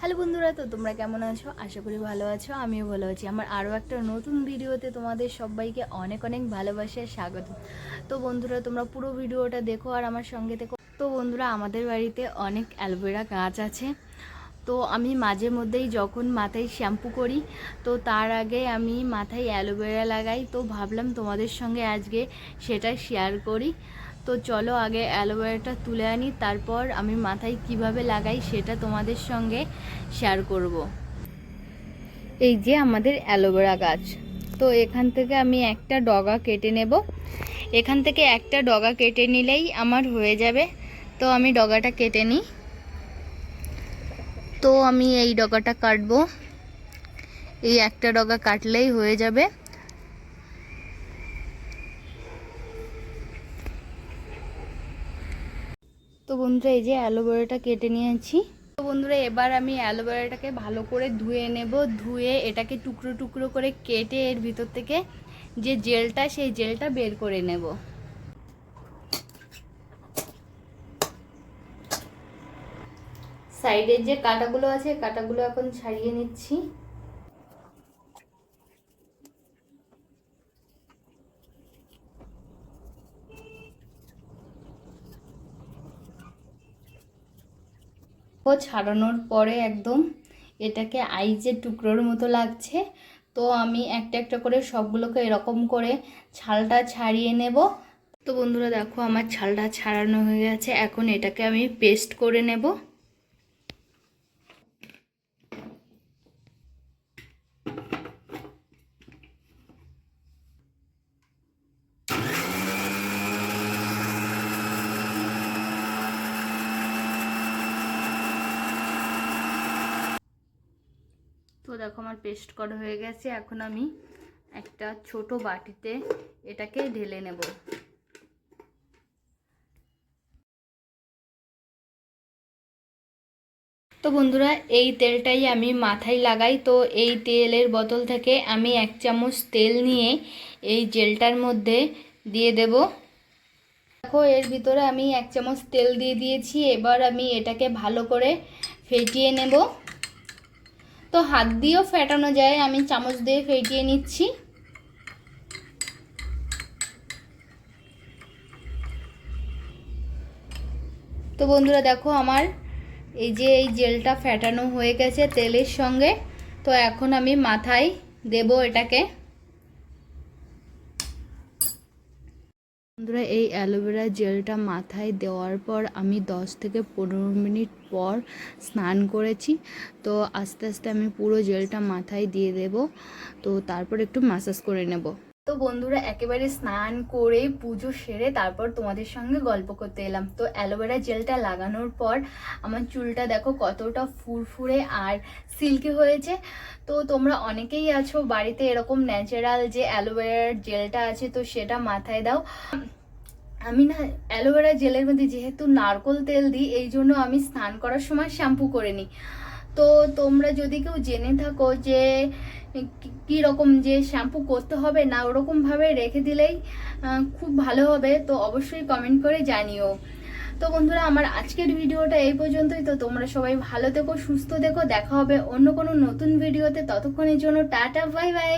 Hello বন্ধুরা, তো তোমরা কেমন আছো? আশা করি ভালো আছো। আমিও ভালো আছি। আমার আরও একটা নতুন ভিডিওতে তোমাদের সবাইকে অনেক অনেক ভালোবাসার স্বাগত। তো বন্ধুরা, তোমরা পুরো ভিডিওটা দেখো আর আমার সঙ্গে দেখো। তো বন্ধুরা, আমাদের বাড়িতে অনেক অ্যালোভেরা গাছ আছে। তো আমি মাঝে মধ্যেই যখন মাথায় শ্যাম্পু করি, তো তার আগে আমি মাথায় অ্যালোভেরা লাগাই। তো ভাবলাম তোমাদের সঙ্গে আজকে সেটা শেয়ার করি। তো চলো আগে অ্যালোভেরাটা তুলে আনি, তারপর আমি মাথায় কিভাবে লাগাই সেটা তোমাদের সঙ্গে শেয়ার করব। এই যে আমাদের অ্যালোভেরা গাছ, তো এখান থেকে আমি একটা ডগা কেটে নেব। এখান থেকে একটা ডগা কেটে নিলেই আমার হয়ে যাবে। তো আমি ডগাটা কেটে নিই। তো আমি এই ডগাটা কাটবো। এই একটা ডগা কাটলেই হয়ে যাবে। তো বন্ধুরা, এই যে অ্যালোভেরাটা কেটে নিয়েছি। তো বন্ধুরা, এবার আমি অ্যালোভেরাটাকে ভালো করে ধুয়ে নেব। ধুয়ে এটাকে টুকরো টুকরো করে কেটে এর ভিতর থেকে যে জেলটা, সেই জেলটা বের করে নেব। সাইডের যে কাঁটাগুলো আছে, কাঁটাগুলো এখন ছাড়িয়ে নিচ্ছি। ও ছাড়ানোর পরে একদম এটাকে আইজের টুকরোর মতো লাগছে। তো আমি একটা একটা করে সবগুলোকে এরকম করে ছালটা ছাড়িয়ে নেব। তো বন্ধুরা দেখো, আমার ছালটা ছাড়ানো হয়ে গেছে। এখন এটাকে আমি পেস্ট করে নেব। তো দেখো, আমার পেস্ট করা হয়ে গেছে। এখন আমি একটা ছোট বাটিতে এটাকে ঢেলে নেব। তো বন্ধুরা, এই তেলটাই আমি মাথায় লাগাই। তো এই তেলের বোতল থেকে আমি 1 চামচ তেল নিয়ে এই জেলটার মধ্যে দিয়ে দেব। দেখো, এর ভিতরে আমি 1 চামচ তেল দিয়ে দিয়েছি। এবার আমি এটাকে ভালো করে ফেটিয়ে নেব। তো হাত দিয়েও ফেটানো যায়, আমি চামচ দিয়ে ফেটিয়ে নিচ্ছি। তো বন্ধুরা দেখো, আমার এই যে এই জেলটা ফেটানো হয়ে গেছে তেলের সঙ্গে। তো এখন আমি মাথায় দেব এটাকে। বন্ধুরা, এই অ্যালোভেরা জেলটা মাথায় দেওয়ার পর আমি 10 থেকে 15 মিনিট পর স্নান করেছি। তো আস্তে আস্তে আমি পুরো জেলটা মাথায় দিয়ে দেব। তো তারপর একটু ম্যাসাজ করে নেব। তো বন্ধুরা, একেবারে স্নান করে পুজো সেরে তারপর তোমাদের সঙ্গে গল্প করতে এলাম। তো অ্যালোভেরা জেলটা লাগানোর পর আমার চুলটা দেখো কতটা ফুরফুরে আর সিল্কি হয়েছে। তো তোমরা অনেকেই আছো বাড়িতে এরকম ন্যাচারাল যে অ্যালোভেরার জেলটা আছে, তো সেটা মাথায় দাও। আমি না অ্যালোভেরা জেলের মধ্যে যেহেতু নারকোল তেল দিই, এই জন্য আমি স্নান করার সময় শ্যাম্পু করে নিই। তো তোমরা যদি কেউ জেনে থাকো যে কী রকম যে শ্যাম্পু করতে হবে না, ওরকমভাবে রেখে দিলেই খুব ভালো হবে। তো অবশ্যই কমেন্ট করে জানিও। তো বন্ধুরা, আমার আজকের ভিডিওটা এই পর্যন্তই। তো তোমরা সবাই ভালো থেকো, সুস্থ থেকো। দেখা হবে অন্য কোনো নতুন ভিডিওতে। ততক্ষণের জন্য টাটা, বাই বাই।